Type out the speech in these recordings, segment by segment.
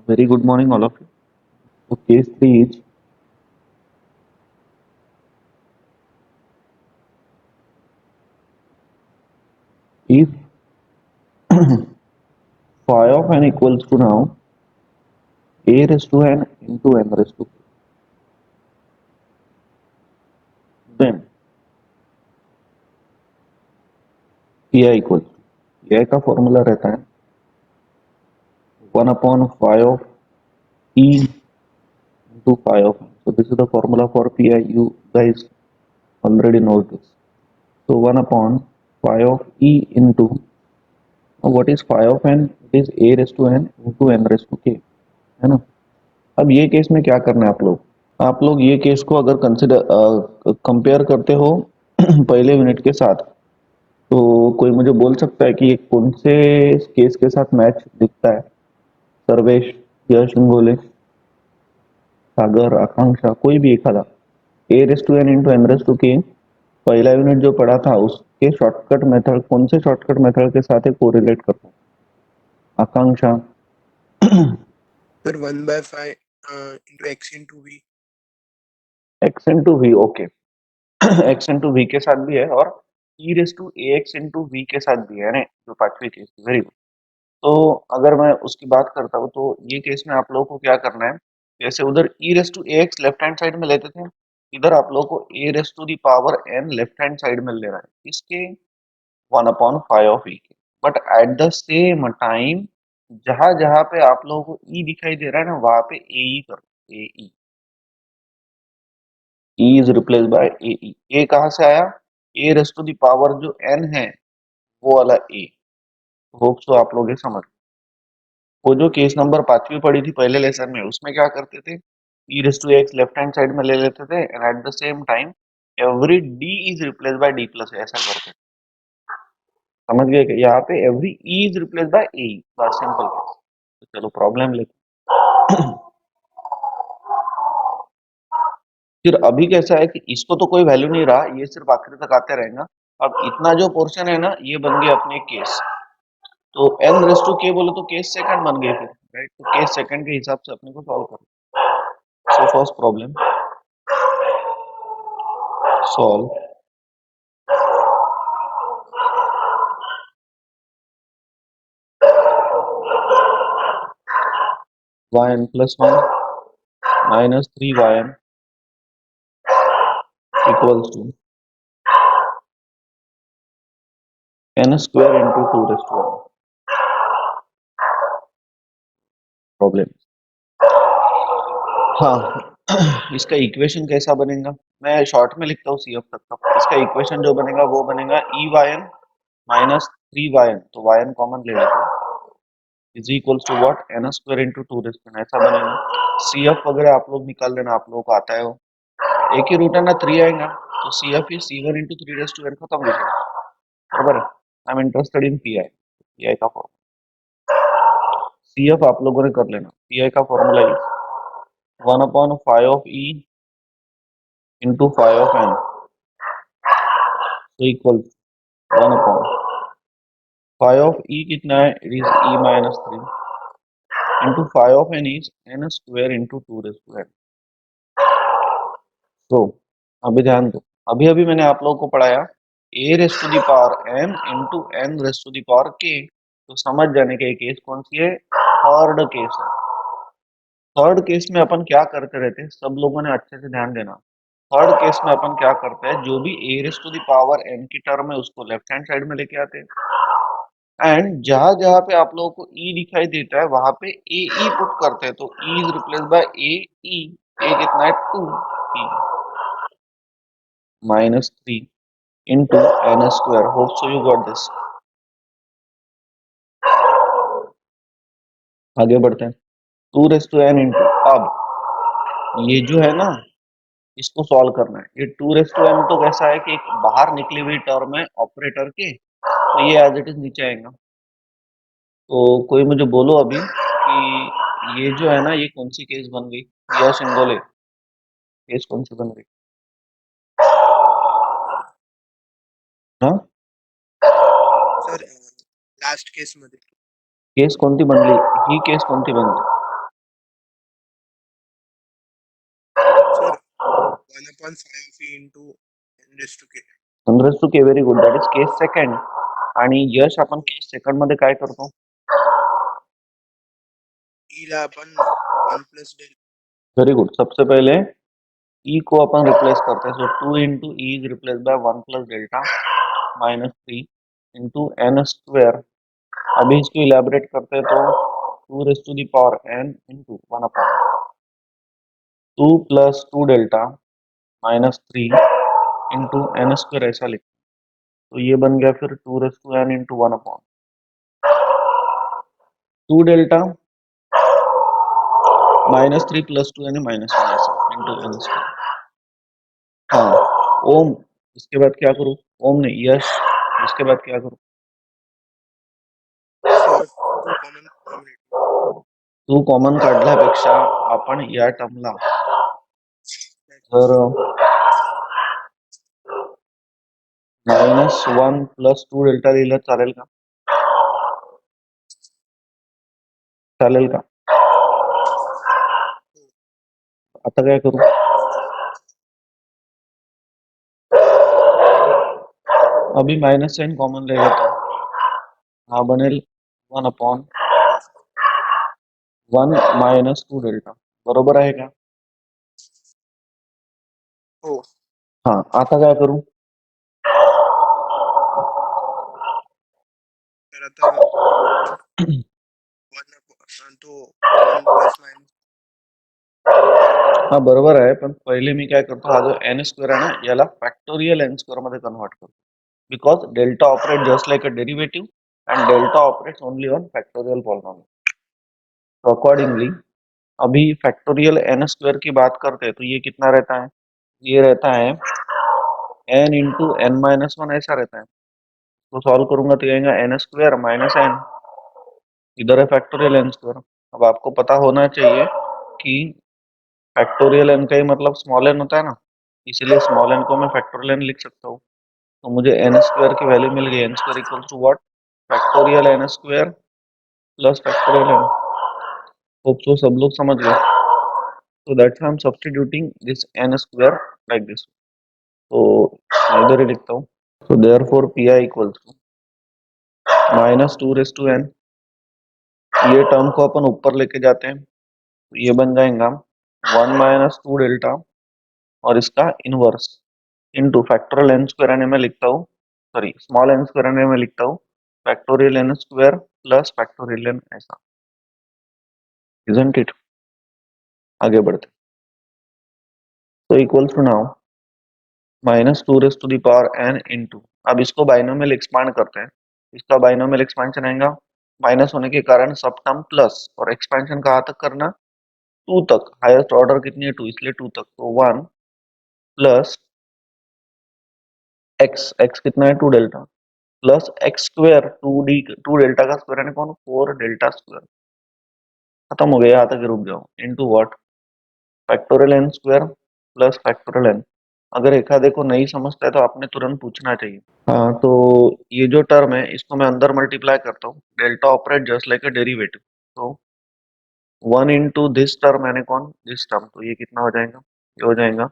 Very good morning, all of you. So, case 3 is if phi of n equals to now a raised to n into n raised to k, then pi equals pi का formula रहता है 1 upon phi of e into phi of n. So, this is the formula for pi. You guys already know this. So, 1 upon phi of e into what is phi of n? It is a raised to n into n raised to k, है ना. अब ये case में क्या करना है आप लोग ये केस को अगर कंपेयर करते हो पहले यूनिट के साथ, तो कोई मुझे बोल सकता है कि ये कौन से केस के साथ मैच दिखता है? सर्वेश, यश, इंगोले, सागर, आकांक्षा, कोई भी एक आधा. A raise to n into n raise to k पहला यूनिट जो पढ़ा था उसके शॉर्टकट मेथड, कौन से शॉर्टकट मेथड के साथ कोरिलेट करता है? Akanksha. Sir, 1/5 into x into v. X into v, okay. X into v के साथ भी है और e raise to a x into v के साथ भी है ना, जो पांचवी केस. Very good. तो अगर मैं उसकी बात करता हूँ तो ये केस में आप लोगों को क्या करना है? जैसे उधर e raise to a x left hand side में लेते थे, इधर आप लोगों को a raise to the power n left hand side में लेना है, इसके 1 अपॉन फाइव ऑफ e के. But at the same time जहां जहां पे आप लोगों को e दिखाई दे रहा है ना, वहां पे a e करो. a e, e is replace by a e. a कहां से आया? a raise to the power जो n है वो वाला a. होप सो आप लोग ये समझ. वो जो केस नंबर पांचवी पढ़ी थी पहले लेसन में, उसमें क्या करते थे? e raise to x left hand side में ले लेते थे and at the same time every d is replace by d plus, ऐसा करते थे. समझ गए कि यहाँ पे every e is replace by a, बस सिंपल केस. तो चलो प्रॉब्लम लेते. फिर अभी कैसा है कि इसको तो कोई वैल्यू नहीं रहा, ये सिर्फ आखिर तक आते रहेगा. अब इतना जो पोर्शन है ना, ये बन गया अपने केस. तो n रेस टू k बोले तो केस सेकंड बन गए फिर, राइट. तो केस सेकंड के हिसाब से अपने को सॉल्व करो. So first problem solve yn plus 1 minus 3yn equals to n square into 2 raised to 1. Problem. हाँ, इसका इक्वेशन कैसा बनेगा? मैं शॉर्ट में लिखता हूँ सी एफ तक का. इसका इक्वेशन जो बनेगा वो बनेगा E Y n minus 3yn, तो yn कॉमन ले लेते हैं, is equals to what? n square into 2 raise to 9. ऐसा बनेगा. सी एफ वगैरह आप लोग निकाल लेना, आप लोगों को आता है वो. एक ही रूट है ना, 3 आएगा तो C F is C one into 3 raise to n, खत्म हो जाएगा. बराबर. I am interested in P I. P I का फॉर्मूला सी एफ आप लोगों ने कर लेना. पी आई का formula is 1 upon five of E into five of N, तो equal 1 upon five of E कितना है? It is E minus 3 into five of N is N square into 2 raise to n. तो अभी ध्यान दो, अभी अभी मैंने आप लोगों को पढ़ाया a raise to the power m into n raise to the power k. तो समझ जाने के केस कौन सी है? थर्ड केस है. थर्ड केस में अपन क्या करते रहते हैं, सब लोगों ने अच्छे से ध्यान देना. थर्ड केस में अपन क्या करते हैं, जो भी a raise to the power n की टर्म है उसको लेफ्ट हैंड साइड में लेके आते हैं एंड जहां जहां पे आप लोगों को e दिखाई देता है वहां पे a e पुट करते हैं. तो e is replace by a e. a कितना है? 2 e minus 3 into n square. Hope so you got this. आगे बढ़ते हैं. 2 रेस टू n इंटू, अब ये जो है ना, इसको सॉल्व करना है. ये 2 रेस टू n तो कैसा है कि एक बाहर निकली हुई टर्म है ऑपरेटर के, तो ये एज इट इज नीचे आएगा. तो कोई मुझे बोलो अभी कि ये जो है ना, ये कौन सी केस बन गई? या सिंगोले केस कौन सी बन गई? हाँ, Sir, last case मध्ये. केस कोणती बनली? ही केस कोणती बनली? upon 5 e into n raised to k. 100 very good, that is case second. आणि यश आपण केस सेकंड मध्ये काय करतो? e ला अपन 1 plus del. Very good. सबसे पहले e को अपन रिप्लेस करते हैं. सो 2 into e is replaced by 1 plus delta minus 3 into n square. अभी इसको इलेबोरेट करते हैं तो 2 raised to the power n into 1 upon 2 plus 2 delta minus 3 into n square ऐसा लिख. तो ये बन गया फिर 2 raised to n into 1 upon 2 delta minus 3 plus 2 यानी minus 1 ऐसा into n square. हाँ, ओम. इसके बाद क्या करूँ? ओम नहीं, यश. इसके बाद क्या करूँ? Solve 2 common denominator. 2 कॉमन काढल्यापेक्षा आपण या टर्मला जर -1 plus 2 डेल्टा लिहिलं चालेल का? चालेल का? आता काय करू? अभी माइनस साइन कॉमन ले लेता हूँ. हा बनेल 1 अपॉन 1 minus 2 डेल्टा. बरोबर आहे का? हो. हाँ, आता काय करू? तर आता 1 तो 1 प्लस मायनस. हाँ बरोबर आहे, पण पहिले मी काय करतो, हा जो n स्क्वेअर आहे ना याला फॅक्टोरियल n स्क्वेअर मध्ये कन्वर्ट करतो. Because delta operate just like a derivative and delta operates only on factorial polynomial. तो अकॉर्डिंगली अभी फैक्टोरियल n स्क्वेयर की बात करते हैं तो ये कितना रहता है? ये रहता है n into N minus one ऐसा रहता है. तो सॉल्व करूंगा तो आएगा n स्क्वेयर माइनस n. इधर है फैक्टोरियल n स्क्वेयर. अब आपको पता होना चाहिए कि फैक्टोरियल n का ही मतलब स्मॉल n होता है ना, इसलिए स्मॉल n को मैं फैक्टोरियल n लिख सकता हूँ. तो मुझे n स्क्वेयर की वैल्यू मिल गई. n square equal to what? Factorial n square plus factorial n. Hope so सब लोग समझ गए. So that's why I'm substituting this n square like this. तो इधर ही लिखता हूँ. So therefore pi equals to minus 2 raised to n. ये term को अपन ऊपर लेके जाते हैं तो ये बन जाएगा 1 minus 2 डेल्टा और इसका inverse into factorial n square यानी मैं लिखता हूँ, सॉरी स्मॉल n स्क्वायर यानी मैं लिखता हूँ factorial n square plus factorial n ऐसा. Isn't it? आगे बढ़ते. तो equals to now minus 2 raise to the power n into. अब इसको बाइनोमियल एक्सपांड करते हैं. इसका बाइनोमियल एक्सपांशन आएगा माइनस होने के कारण सब टर्म प्लस और एक्सपेंशन कहाँ तक करना? 2 तक. हाईएस्ट ऑर्डर कितनी है? 2, इसलिए 2 तक. तो 1 प्लस एक्स. एक्स कितना है? 2 delta plus x square 2 delta का स्क्वायर यानी कौन? 4 डेल्टा स्क्वायर. खत्म हो गया, यहाँ तक रुक जाओ. Into what? Factorial n square plus factorial n. अगर एखादे को नहीं समझता है तो आपने तुरंत पूछना चाहिए. हाँ, तो ये जो टर्म है इसको मैं अंदर मल्टीप्लाई करता हूँ. Delta operate just like a derivative. तो 1 इंटू दिस टर्म यानी कौन? This term. तो ये कितना हो जाएगा? ये हो जाएगा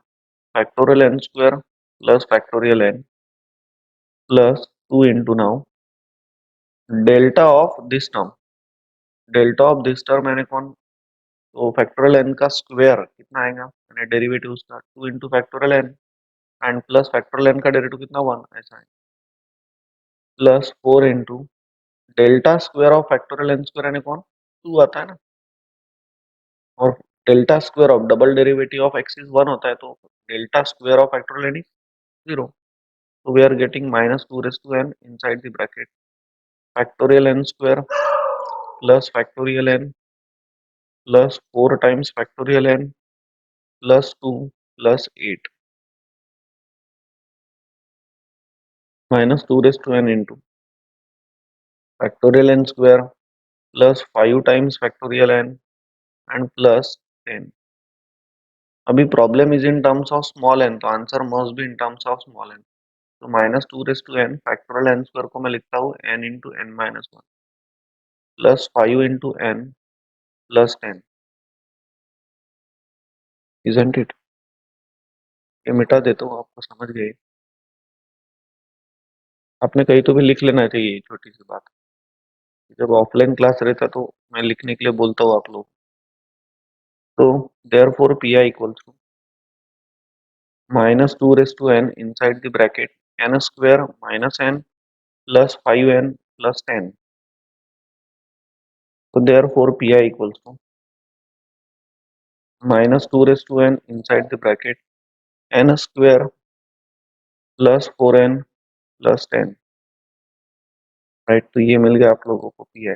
factorial n square plus factorial n plus 2 into now delta of this term. Delta of this term यानी कौन? तो फैक्टोरियल n का स्क्वायर कितना आएगा यानी डेरिवेटिव उसका 2 into factorial n and plus factorial n का डेरिवेटिव कितना? 1 ऐसा है. Plus 4 into delta square of factorial n square यानी कौन? 2 आता है ना. और delta square of double derivative of x is 1 होता है तो delta square of factorial n is 0. So we are getting minus 2 raised to n inside the bracket factorial n square plus factorial n plus 4 times factorial n plus 2 plus 8 minus 2 raised to n into factorial n square plus 5 times factorial n and plus 10. अभी problem is in terms of small n तो answer must be in terms of small n. तो minus 2 raise to n factorial n square को मैं लिखता हूँ n into n minus one plus 5 into n plus 10. Isn't it? ये मिटा देता हूँ, आपको समझ गए। आपने कहीं तो भी लिख लेना चाहिए, छोटी सी बात। जब ऑफलाइन क्लास रहता तो मैं लिखने के लिए बोलता हूँ आप लोग। तो therefore P I equals to minus two raise to n inside the bracket n square minus n plus five n plus ten. तो therefore P I equals to minus two raise to n inside the bracket n square plus four n plus ten. Right, तो ये मिल गया आप लोगों को P I.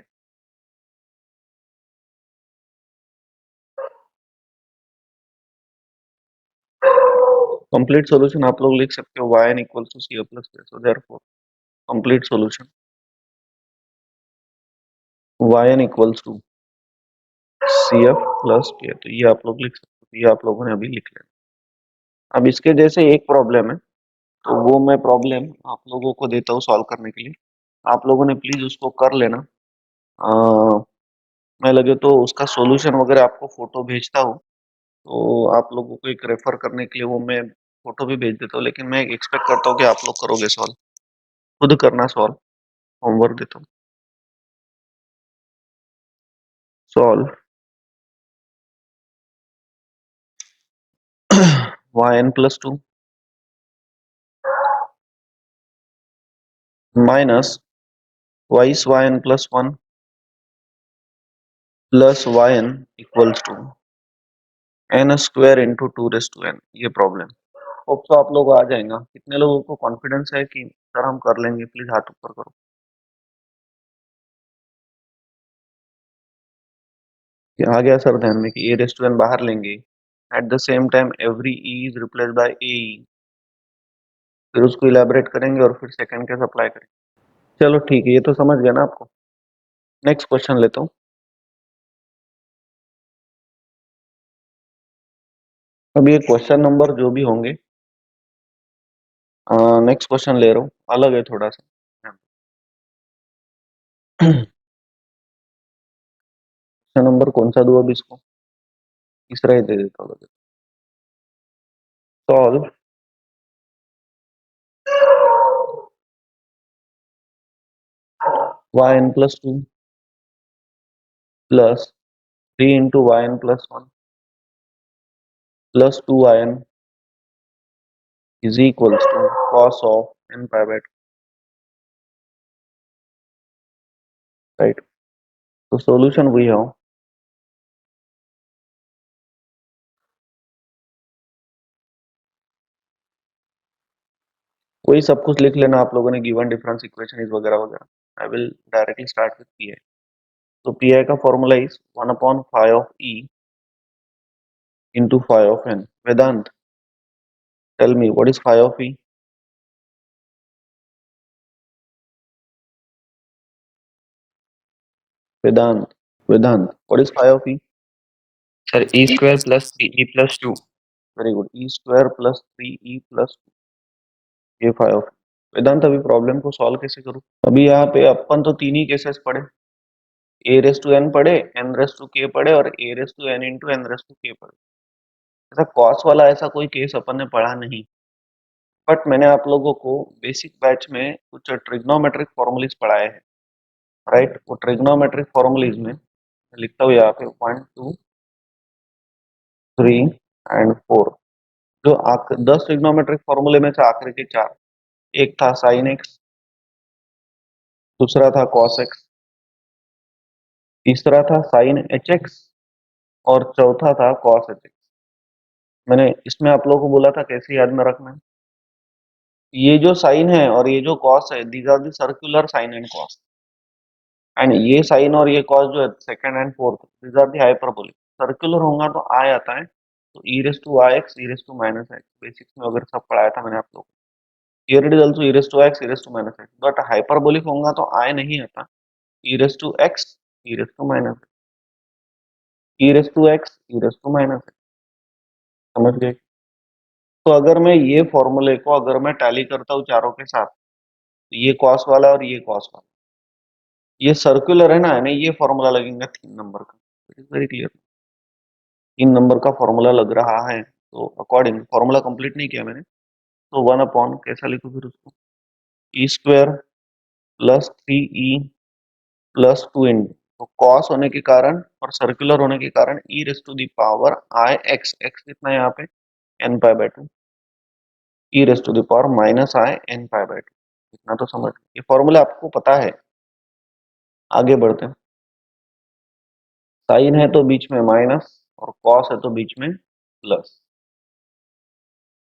Complete solution आप लोग लिख सकते हो y n equals to C plus K. So therefore complete solution y n equals to C F plus K. तो ये आप लोग लिख सकते हो, ये आप लोगों ने अभी लिख लिया। अब इसके जैसे एक प्रॉब्लम है, तो वो मैं प्रॉब्लम आप लोगों को देता हूँ सॉल्व करने के लिए। आप लोगों ने प्लीज उसको कर लेना। मैं लगे तो उसका सॉल्यूशन वगैरह आपको फोटो भेजता हूँ, तो आप लोगों को एक रेफर करने के लिए वो मैं फोटो भी भेज देता हूँ। लेकिन मैं एक्सपेक्ट करता हूँ कि आप लोग करोगे सॉल्व, खुद करना सॉल्व। होमवर्क देता हूँ, solve y n plus two minus वाइस y n plus one plus y n equals to n square into two raise to n. ये प्रॉब्लम होप तो आप लोग आ जाएगा। कितने लोगों को कॉन्फिडेंस है कि सर हम कर लेंगे? प्लीज हाथ ऊपर करो। ये आ गया सर ध्यान में कि ए रेस टू एन बाहर लेंगे, at the same time every e is replace by a, फिर उसको इलेबोरेट करेंगे और फिर सेकंड केस अप्लाई करेंगे। चलो ठीक है, ये तो समझ गया ना आपको। नेक्स्ट क्वेश्चन लेता हूँ। अब ये क्वेश्चन नंबर जो भी होंगे, नेक्स्ट क्वेश्चन ले रहा हूँ, अलग है थोड़ा सा। क्वेश्चन नंबर कौन सा दूँ अब इसको? तीसरा ही दे देता हूँ। Solve y n plus two plus three into y n plus one plus two y n is equals to cos of n pi by two. Right, तो सॉल्यूशन वही है। वही सब कुछ लिख लेना आप लोगों ने, गिवन डिफरेंस इक्वेशन इज वगैरह वगैरह। I will directly start with P I. तो पी आई का formula is one upon five of E into five of n. Vedant, tell me what is five of e? Vedant, Vedant, what is five of e? Sir e square plus three e plus two. Very good, e square plus three e plus ये five of. Vedant, अभी problem को solve कैसे करूं? अभी यहाँ पे अपन तो तीन ही केसेस पढ़े, ए रेस टू एन पढ़े, एन रेस टू के पढ़े और a raise to n into n raise to k पढ़े। ऐसा कॉस वाला ऐसा कोई केस अपन ने पढ़ा नहीं। बट मैंने आप लोगों को बेसिक बैच में कुछ ट्रिग्नोमेट्रिक फॉर्मुलीज पढ़ाए हैं। राइट, वो ट्रिग्नोमेट्रिक फॉर्मुलीज में लिखता हूँ यहाँ पे one two three and four. जो 10 ट्रिग्नोमेट्रिक फॉर्मूले में से आखिरी के चार, एक था साइन एक्स, दूसरा था कॉस एक्स, तीसरा था साइन एच एक्स और चौथा था कॉस एच एक्स। मैंने इसमें आप लोगों को बोला था कैसे याद में रखना है। ये जो साइन है और ये जो कॉस है, these are the circular sine and cos. And ये साइन और ये कॉस जो है second and fourth, these are the hyperbolic. Circular होगा तो आई आता है, तो e raise to i x, e raise to minus x, basics में अगर सब पढ़ाया था मैंने आप लोगों को। Here it is also e raise to x, e raise to minus x. But hyperbolic होगा तो आई नहीं आता, e raise to x, e raise to minus x, e raise to x, e raise to minus x. समझ गए? तो अगर मैं ये फॉर्मूले को अगर मैं टैली करता हूँ चारों के साथ, तो ये कॉस वाला और ये कॉस वाला, ये सर्कुलर है ना, यानी ये फॉर्मूला लगेगा 3 नंबर का। It is very clear, 3 number का फॉर्मूला लग रहा है। तो अकॉर्डिंग फॉर्मूला कंप्लीट नहीं किया मैंने, तो 1 अपॉन कैसा लिखूं फिर उसको, ई स्क्वायर प्लस 3e प्लस 2 तो कॉस होने के कारण और सर्कुलर होने के कारण e raise to the power i x, x कितना है यहाँ पे n pi by 2, e raise to the power minus i n pi by 2। इतना तो समझ, ये फॉर्मूला आपको पता है। आगे बढ़ते हैं, साइन है तो बीच में माइनस और कॉस है तो बीच में प्लस,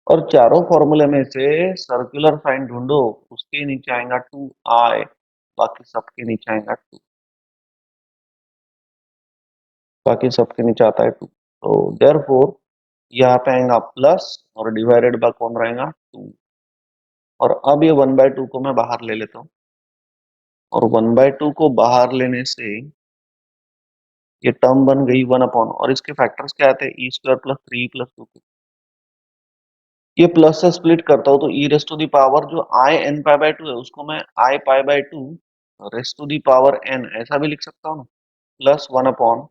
और चारों फॉर्मूले में से सर्कुलर साइन ढूंढो, उसके नीचे आएगा 2i, बाकी सबके नीचे आएगा 2, बाकी सबके नीचे आता है 2, तो देयरफॉर यहाँ पे आएगा प्लस और डिवाइडेड बाय कौन रहेगा 2, और अब ये 1/2 को मैं बाहर ले लेता हूँ, और 1/2 को बाहर लेने से ये टर्म बन गई 1 अपॉन, और इसके फैक्टर्स क्या आते हैं ई स्क्वायर प्लस 3 प्लस 2, ये प्लस से स्प्लिट करता हूं तो e raise to the power जो आई एन पाई बाय 2 है उसको मैं i pi by 2 raise to the power n ऐसा भी लिख सकता हूँ ना, plus 1 upon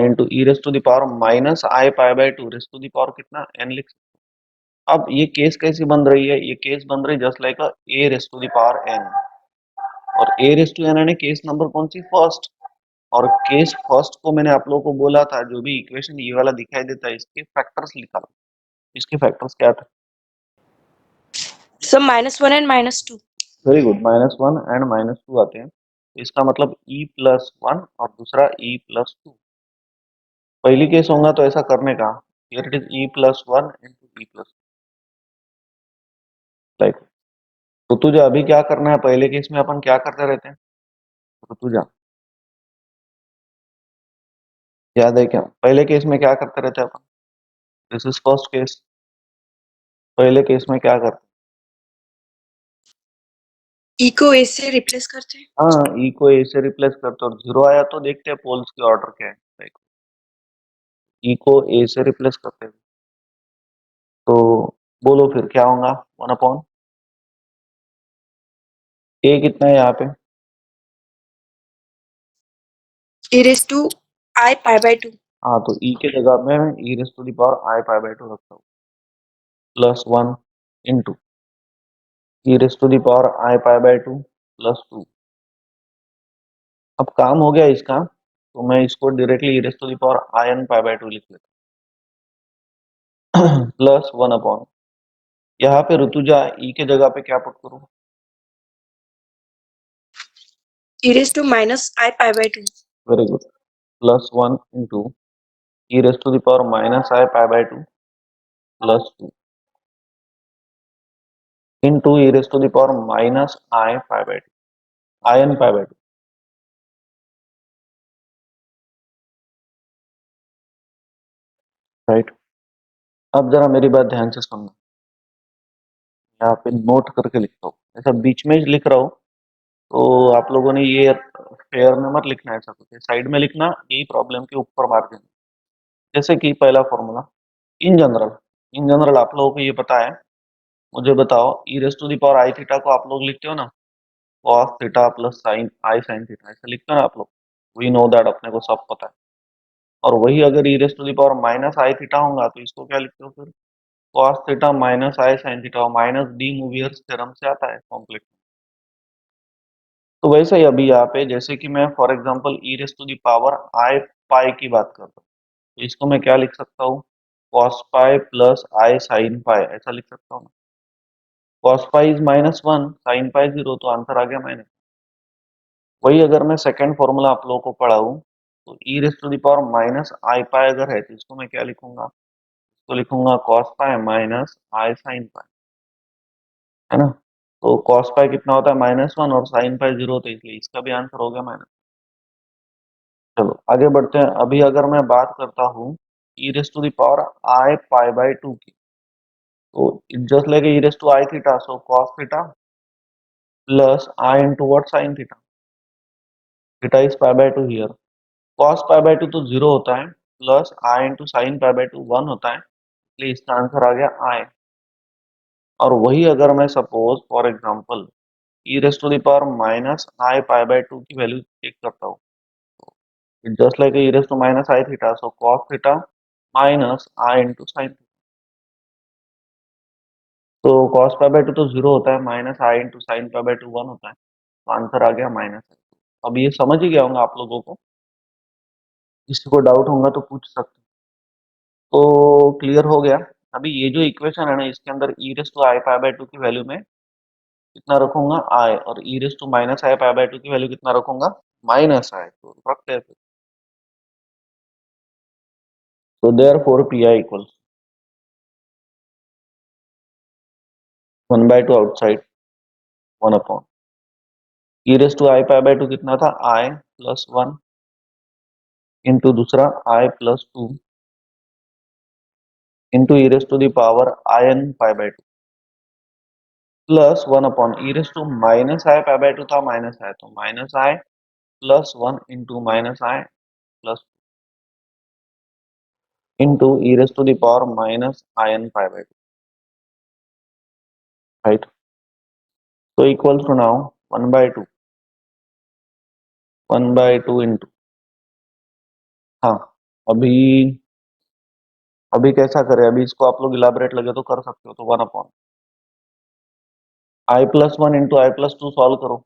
into e raise to the power minus i pi by 2 raise to the power कितना एन लिख सकता हूँ। अब ये केस कैसी बन रही है, ये केस बन रही है just like a raise to the power n, और ए रेस टू एन यानी केस नंबर कौन सी फर्स्ट, और केस फर्स्ट को मैंने आप लोगों को बोला था जो भी इक्वेशन ये वाला दिखाई देता है इसके फैक्टर्स निकालो, इसके फैक्टर्स क्या थे, So -1 and -2. Very good, -1 and -2 आते हैं, तो इसका मतलब e+1 और दूसरा e+2। पहली केस होगा तो ऐसा करने का, here it is e+1 into e+2 like. तो तुझे अभी क्या करना है, पहले केस में अपन क्या करते रहते हैं, तो तुझे याद है क्या, पहले केस में क्या करते रहते हैं अपन, दिस इज फर्स्ट केस, पहले केस में क्या करते E को A से रिप्लेस करते हैं. हैं, हाँ ई को ए से रिप्लेस करते और जीरो आया तो देखते हैं पोल्स के ऑर्डर क्या है, लाइक ई को ए से रिप्लेस करते हैं, तो बोलो फिर क्या होगा, 1 अपॉन ए कितना है यहाँ पे, E raised to I pi by 2. हाँ तो ई के जगह में e raise to the power i pi by 2 रखता हूँ, plus 1 into e raise to the power i pi by 2 plus 2। अब काम हो गया इसका, तो मैं इसको directly e raise to the power i n pi by 2 लिख लेता हूँ प्लस 1 अपॉन, यहाँ पे ऋतुजा ई के जगह पे क्या पुट करूँ, E raised to minus I pi by 2. Very good, plus 1 into e raise to the power minus i pi by 2 plus 2 into e raise to the power minus i pi by 2 i n pi by 2, right. अब जरा मेरी बात ध्यान से सुनना, यहाँ पे note करके लिखता हूँ, ऐसा बीच में ही लिख रहा हूँ, तो आप लोगों ने ये पेयर में मत लिखना, ऐसा कुछ साइड में लिखना, यही प्रॉब्लम के ऊपर मार देना। जैसे कि पहला formula, in general, in general आप लोगों को ये पता है, मुझे बताओ e raise to the power i theta को आप लोग लिखते हो ना cos theta plus sine i sine theta, ऐसा लिखते हो ना आप लोग, वी नो दैट, अपने को सब पता है। और वही अगर e raise to the power minus i theta होगा तो इसको क्या लिखते हो फिर, cos theta minus i sine theta, minus de Moivre's theorem से आता है कॉम्प्लेक्स। तो वैसे ही अभी यहाँ पे जैसे कि मैं for example e raise to the power i pi की बात करता हूँ, तो इसको मैं क्या लिख सकता हूँ, कॉस पाई प्लस आई साइन पाई, ऐसा लिख सकता हूँ। Cos pi is -1, sine pi 0, तो आंसर आ गया माइनस। वही अगर मैं सेकंड फॉर्मूला आप लोगों को पढ़ाऊँ, तो e raise to the power minus i pi अगर है तो इसको मैं क्या लिखूंगा, इसको लिखूंगा cos pi minus i sine pi, है ना। तो कॉस पाई कितना होता है -1 और साइन पाई 0 होता है, इसलिए इसका भी आंसर हो गया माइनस। चलो आगे बढ़ते हैं, अभी अगर मैं बात करता हूँ e raise to the power i pi by 2 की, तो just like e raise to i theta, so cos theta plus i into what sine theta, theta is pi by 2 here, cos pi by 2 तो 0 होता है, plus i into sine pi by 2 1 होता है, इसलिए इसका answer आ गया आई। और वही अगर मैं suppose for example e raise to the power minus i pi by 2 की वैल्यू चेक करता हूँ, It's just like a e raised to minus I theta, so cos theta minus I into sin theta. तो cos pi by 2 तो 0 होता है, minus I into sin pi by 2 1 होता है, तो आंसर आ गया माइनस I। अब ये समझ ही गया होगा आप लोगों को, किसी को डाउट होगा तो पूछ सकते हैं। तो क्लियर हो गया। अभी ये जो इक्वेशन है ना, इसके अंदर e raise to i pi by 2 की वैल्यू में कितना रखूंगा I, और e raise to minus i pi by 2 की वैल्यू कितना रखूंगा माइनस I, तो रखते हैं फिर। So therefore pi equals 1 by 2 outside 1 upon e raise to i pi by 2 कितना था I प्लस 1 इंटू दूसरा I plus 2 into e raise to the power in pi by 2 plus 1 upon e raise to minus I pi by 2 था minus I, तो minus I plus 1 into minus I plus into e raise to the power minus in pi by 2, right. तो equals to now 1 by 2 into, हाँ अभी अभी कैसा करें, अभी इसको आप लोग इलाबरेट लगे तो कर सकते हो, तो 1 upon I plus 1 into I plus 2 solve करो,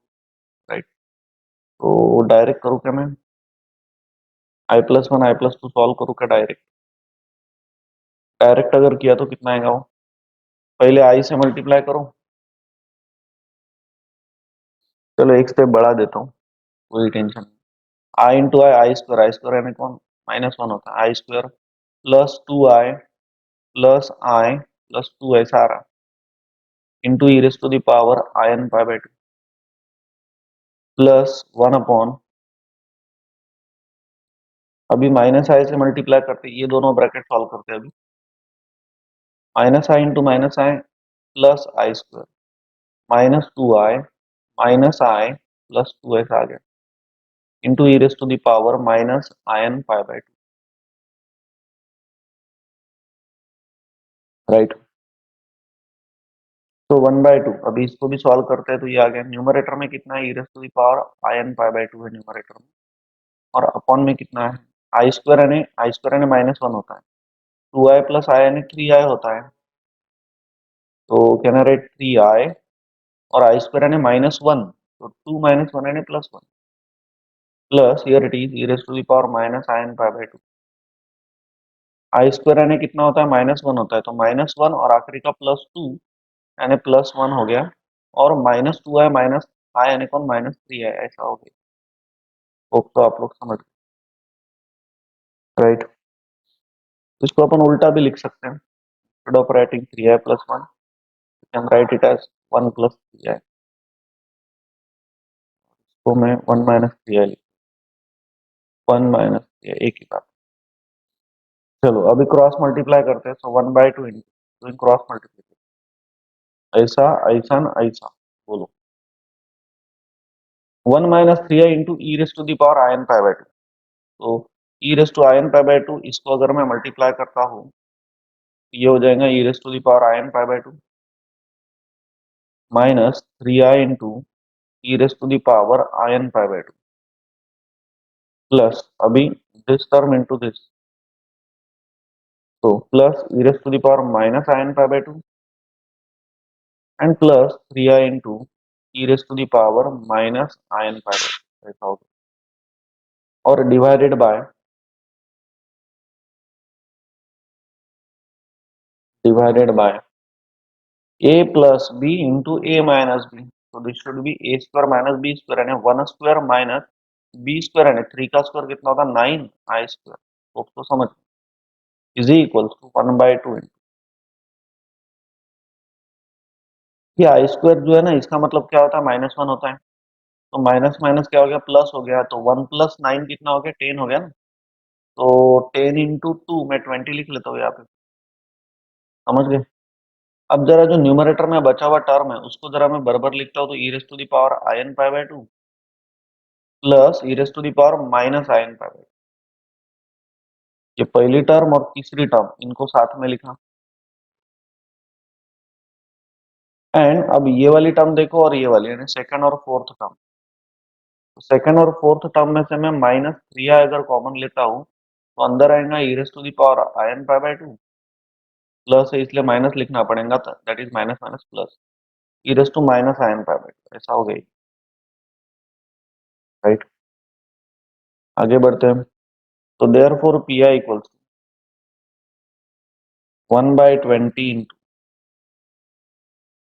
राइट। तो डायरेक्ट करूँ क्या मैं, आई प्लस 1 आई प्लस 2 सॉल्व करूँ क्या डायरेक्ट, डायरेक्ट अगर किया तो कितना आएगा वो, पहले आई से मल्टीप्लाई करो, चलो एक स्टेप बढ़ा देता हूँ, कोई टेंशन नहीं। आई इंटू आई स्क्वायर यानी कौन माइनस 1 होता है, i square plus 2i plus i plus 2 ऐसा आ रहा into e raise to the power in pi by 2 plus 1 upon, अभी माइनस आई से मल्टीप्लाई करते ये दोनों ब्रैकेट सॉल्व करते हैं, अभी minus i into minus i plus i square minus 2i minus i plus 2 ऐसा आ गया into e raise to the power minus in pi by 2, right. तो 1 by 2, अभी इसको भी सॉल्व करते हैं तो ये आ गया, न्यूमरेटर में कितना है, e raise to the power in pi by 2 है न्यूमरेटर में, और अपॉन में कितना है आई स्क्वायर यानी माइनस 1 होता है, 2i प्लस आई यानी 3i होता है, तो कैन राइट 3i, और आई स्क्वायर यानी माइनस 1, तो 2 माइनस 1 यानी plus 1 plus here it is e raise to the power minus in pi by 2, i square यानी कितना होता है माइनस 1 होता है, तो माइनस 1 और आखिरी का प्लस 2 यानी प्लस 1 हो गया, और माइनस 2i माइनस आई यानी कौन माइनस 3i, ऐसा हो गया। होप तो आप लोग समझ गए, राइट। तो इसको अपन उल्टा भी लिख सकते हैं, instead of writing 3i plus 1 can write it as 1 plus 3i, तो मैं 1 माइनस 3i लिख 1 माइनस 3i, एक ही बात। चलो अभी क्रॉस मल्टीप्लाई करते हैं, so 1 by 2 into cross multiply, ऐसा ऐसा न ऐसा, बोलो 1 minus 3i into e raise to the power in pi by 2, तो e raise to in pi by 2 इसको अगर मैं मल्टीप्लाई करता हूँ, ये हो जाएगा e raise to the power in pi by 2 minus 3i into e raise to the power in pi by 2 plus अभी दिस टर्म इंटू दिस, तो plus e raise to the power minus in pi by 2 and plus 3i into e raise to the power minus in pi by 2, ऐसा होगा, और divided by a plus b into a minus b, तो this should be a square minus b square यानी 1 square minus b square यानी 3 का square कितना होता है 9 आई स्क्वायर, तो समझ इज इक्वल टू 1 by 2 ये आई स्क्वायर जो है ना, इसका मतलब क्या होता है माइनस 1 होता है, तो माइनस माइनस क्या हो गया प्लस हो गया, तो 1 प्लस 9 कितना हो गया 10 हो गया ना, तो 10 इंटू 2 मैं 20 लिख लेता हूँ यहाँ पे, समझ गए। अब जरा जो न्यूमरेटर में बचा हुआ टर्म है उसको जरा मैं बराबर लिखता हूँ, तो e raise to the power in pi by 2 plus e raise to the power minus in pi by 2, ये पहली टर्म और तीसरी टर्म इनको साथ में लिखा, एंड अब ये वाली टर्म देखो और ये वाली यानी सेकंड और फोर्थ टर्म, सेकंड और फोर्थ टर्म में से मैं -3i अगर कॉमन लेता हूँ तो अंदर आएगा e raise to the power in pi by 2 plus है इसलिए माइनस लिखना पड़ेगा, that is minus minus plus e raise to minus in pi by 2, ऐसा हो गई, राइट। आगे बढ़ते हैं। तो therefore pi equals 1/20 into,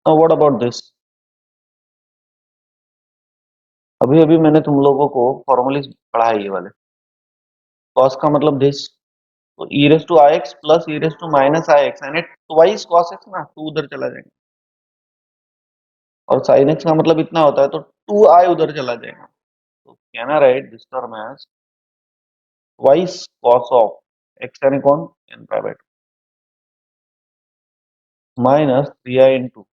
now what about this? अभी अभी मैंने तुम लोगों को फॉर्मूले पढ़ा है ये वाले। cos का मतलब दिस, तो e raise to ix plus e raise to minus ix यानी ट्वाइस cos x ना, 2 उधर चला जाएगा, और sin x का मतलब इतना होता है तो 2i उधर चला जाएगा, तो can I write this term as twice cos of x यानी कौन, n pi by 2 minus 3i into,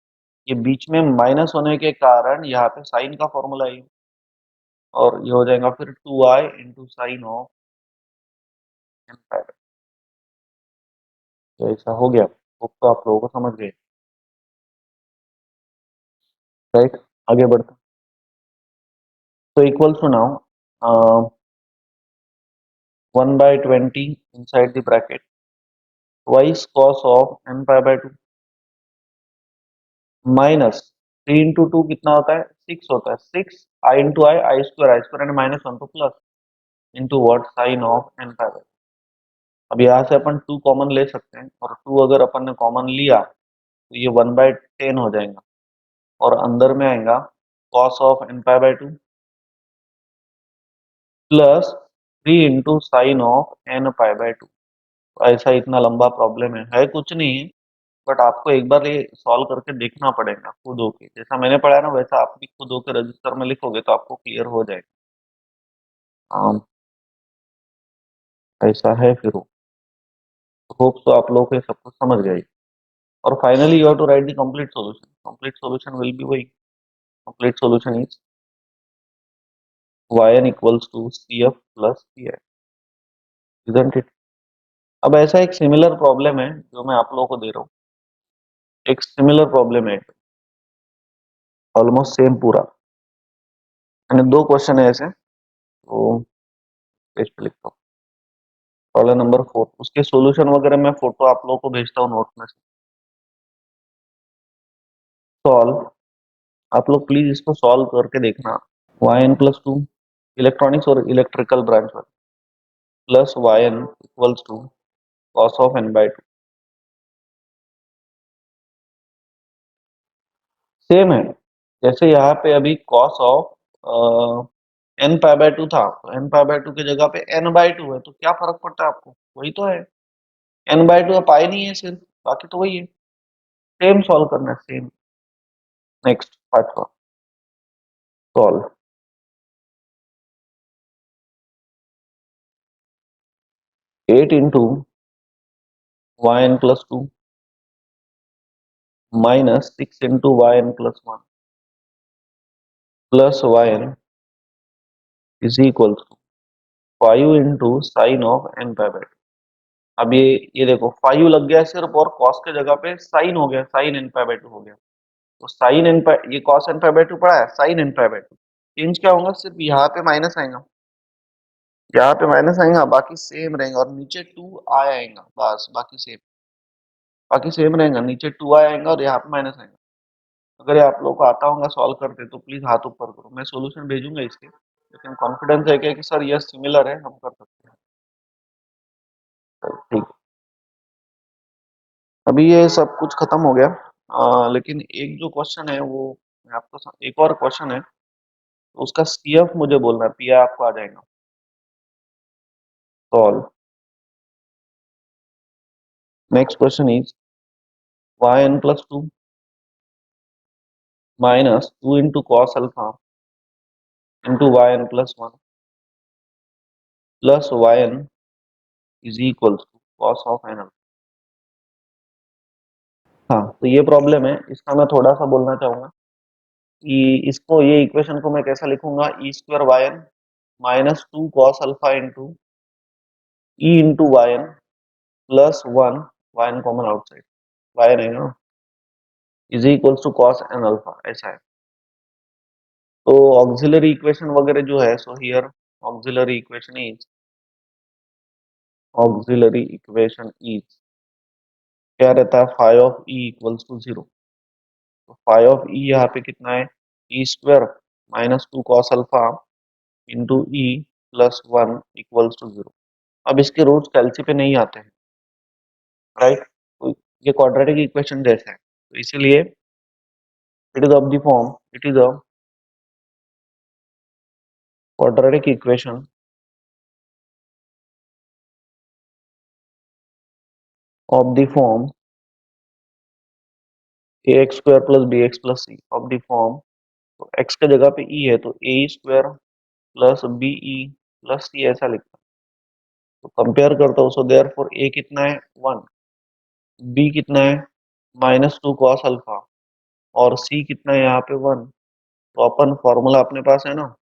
ये बीच में माइनस होने के कारण यहाँ पे साइन का फॉर्मूला है, और ये हो जाएगा फिर 2i into sine of n pi by 2। तो ऐसा हो गया, तो आप लोगों को समझ गए, राइट। आगे बढ़ते, तो equal to now 1/20 inside the bracket twice cos of n pi by 2 minus 3 into 2 कितना होता है, 6 होता है, 6 i into i square and minus 1 तो plus into what sine of n pi by 2। अब यहाँ से अपन 2 कॉमन ले सकते हैं, और 2 अगर अपन ने कॉमन लिया तो ये 1/10 हो जाएगा, और अंदर में आएगा cos of n pi by 2 plus 3 into sine of n pi by 2। ऐसा इतना लंबा प्रॉब्लम है कुछ नहीं है, बट आपको एक बार ये सॉल्व करके देखना पड़ेगा खुद होके, जैसा मैंने पढ़ा है ना वैसा आप भी खुद होके रजिस्टर में लिखोगे तो आपको क्लियर हो जाएगा। ऐसा है फिर वो, होप तो आप लोग ये सब कुछ समझ गए, और finally you have to write the complete solution will be वही, complete solution is yn equals to cf plus pi, isn't it. अब ऐसा एक सिमिलर प्रॉब्लम है जो मैं आप लोगों को दे रहा हूँ, एक सिमिलर प्रॉब्लम है, ऑलमोस्ट सेम पूरा, मैंने 2 क्वेश्चन है ऐसे, तो पेज पे लिखता हूँ। प्रॉब्लम नंबर 4, उसके सॉल्यूशन वगैरह मैं फोटो आप लोगों को भेजता हूँ नोट में से। सॉल्व, आप लोग प्लीज इसको सॉल्व करके देखना। yn प्लस 2 इलेक्ट्रॉनिक्स और इलेक्ट्रिकल ब्रांच वाले plus yn equals to cos of n by 2, same है जैसे यहाँ पे अभी cos of n pi by 2 था, तो n पाई बाय 2 की जगह पे n बाय 2 है, तो क्या फर्क पड़ता है आपको, वही तो है, n बाय 2 पाई नहीं है सिर्फ, बाकी तो वही है, सेम सॉल्व करना है, सेम। नेक्स्ट पार्ट का solve, 8 into yn plus 2 minus 6 into yn plus 1 plus yn is equal to 5 into sine of n pi by 2। अब ये देखो 5 लग गया सिर्फ, और cos के जगह पे साइन हो गया, साइन n पाई बाय 2 हो गया, तो साइन n पाई, ये cos n पाई बाय 2 पड़ा है, sine n pi by 2 change क्या होगा, सिर्फ यहाँ पे माइनस आएगा, यहाँ पे माइनस आएगा, बाकी सेम रहेगा, और नीचे 2 आएगा, बस बाकी सेम रहेगा, नीचे 2 आएगा और यहाँ पे माइनस आएगा। अगर ये आप लोगों को आता होगा सॉल्व करते तो प्लीज हाथ ऊपर करो, मैं सॉल्यूशन भेजूंगा इसके, लेकिन कॉन्फिडेंस है कि सर ये सिमिलर है, हम कर सकते हैं, ठीक। अभी ये सब कुछ खत्म हो गया, लेकिन एक जो क्वेश्चन है वो मैं आपको एक और क्वेश्चन है, तो उसका सीएफ मुझे बोलना है, पीआई आपको आ जाएगा। Solve, next question is yn plus 2 minus 2 into cos alpha into yn plus 1 plus yn is equal to cos of n alpha. हाँ, तो ये प्रॉब्लम है, इसका मैं थोड़ा सा बोलना चाहूंगा कि इसको, ये इक्वेशन को मैं कैसा लिखूंगा, e square y n minus 2 cos alpha into e into y n plus 1, y n common outside, y n है ना, is equals to cos n alpha, ऐसा है। तो ऑक्सिलरी इक्वेशन वगैरह जो है, so here auxiliary equation is क्या रहता है, phi of e equals to 0। तो फाई ऑफ ई यहाँ पे कितना है, e square minus 2 cos alpha into E plus 1 equals to 0। अब इसके रूट्स कैलसी पे नहीं आते हैं, राइट। तो ये क्वाड्रेटिक इक्वेशन जैसा है, तो इसीलिए it is of the form, it is a quadratic equation of the form ax square plus bx plus c of the form. तो x के जगह पे e है तो a square plus b plus c ऐसा लिखता है। तो कंपेयर करता हूँ, सो देयरफॉर a कितना है 1, b कितना है माइनस 2 कॉस अल्फा और c कितना है यहाँ पे 1। तो अपन फॉर्मूला अपने पास है ना,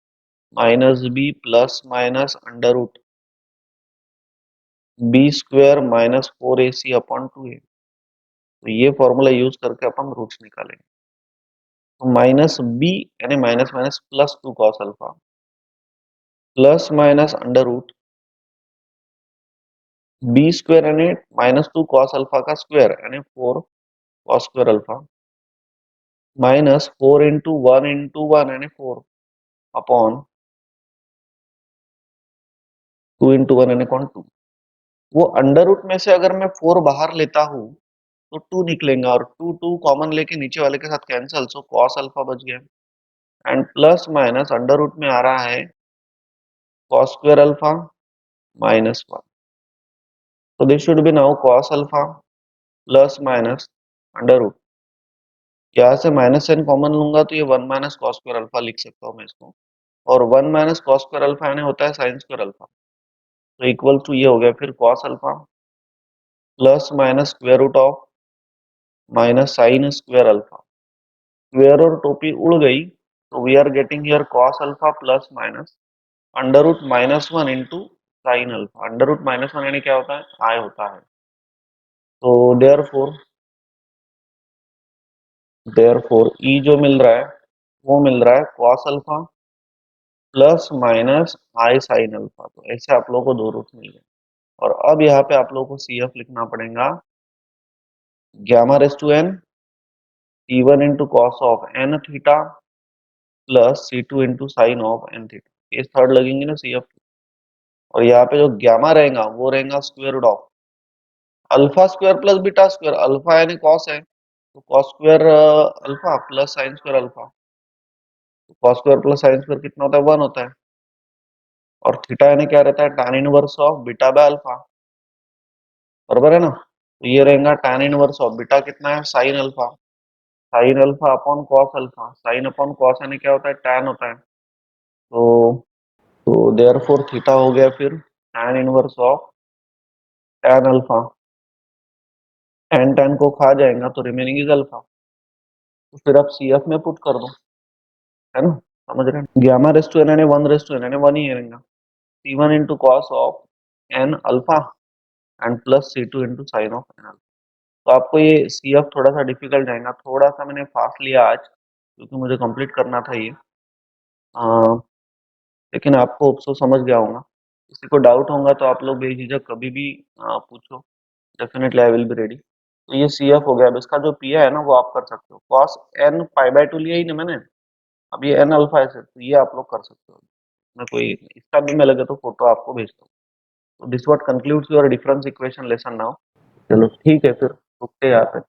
minus b plus minus under root b square minus 4ac upon 2a। तो ये फॉर्मूला यूज करके अपन रूट्स निकालेंगे। तो माइनस बी यानी minus minus plus 2 cos alpha plus minus under root b square यानी माइनस 2 कॉस अल्फा का square यानी 4 cos square alpha minus 4 into one यानी 4 अपॉन 2 इंटू वन यानी कौन 2। वो अंडर रूट में से अगर मैं 4 बाहर लेता हूँ तो 2 निकलेगा और 2 2 कॉमन लेके नीचे वाले के साथ कैंसिल, सो कॉस अल्फा बच गया। And plus minus under root में आ रहा है कॉस स्क्वायर अल्फा माइनस 1। तो this should be now cos alpha plus minus under root, यहाँ से माइनस साइन कॉमन लूंगा तो ये 1 माइनस कॉस स्क्वायर अल्फा लिख सकता हूँ मैं इसको। और 1 माइनस कॉस स्क्वायर अल्फा यानी होता है साइन स्क्वायर अल्फा। तो इक्वल टू ये हो गया फिर cos alpha plus minus square root of minus sine square alpha. Square और टोपी उड़ गई, तो we are getting here cos alpha plus minus under root minus 1 into sine alpha. Under root minus 1 यानी क्या होता है, आई होता है। तो देयरफॉर ई जो मिल रहा है वो मिल रहा है cos alpha plus minus i sine alpha. तो ऐसे आप लोगों को दो रूट मिल गए। और अब यहाँ पे आप लोगों को सी एफ लिखना पड़ेगा, gamma raise to n C one into cos of n theta plus C two into sine of n theta. ये थर्ड लगेंगे ना सी एफ। और यहाँ पे जो गैमा रहेगा वो रहेगा square root of alpha square plus beta square. Alpha यानी कॉस है तो cos square alpha plus sine square alpha. Cos square plus sine square कितना होता है, 1 होता है। और थीटा यानी क्या रहता है, tan inverse of beta by alpha, बराबर है ना। तो ये रहेगा tan इनवर्स ऑफ बीटा कितना है, sine alpha upon cos alpha. Sine upon cos यानी क्या होता है, tan होता है। तो देयरफॉर थीटा हो गया फिर tan inverse of tan alpha. tan को खा जाएगा तो रिमेनिंग इज अल्फा। तो फिर आप सी एफ में पुट कर दो, है ना, समझ रहे हैं। गामा रेस टू एन यानी 1 रेस टू एन यानी 1 ही रहेगा। C1 into cos of n alpha and plus C2 into sine of n alpha. तो आपको ये सी एफ थोड़ा सा डिफिकल्ट जाएगा, थोड़ा सा मैंने फास्ट लिया आज क्योंकि मुझे कंप्लीट करना था ये। लेकिन आपको उपसो समझ गया होगा। किसी को डाउट होगा तो आप लोग बेझिझक कभी भी पूछो, definitely I will be ready. तो ये सी एफ हो गया। अब इसका जो पी है ना वो आप कर सकते हो, कॉस एन पाई बाय 2 लिया ही ना मैंने, अब ये एन अल्फा है तो ये आप लोग कर सकते हो। मैं कोई इसका भी मैं लगे तो फोटो आपको भेजता हूँ। तो this what concludes your difference equation lesson now. चलो ठीक है फिर रुकते हैं यहाँ पे।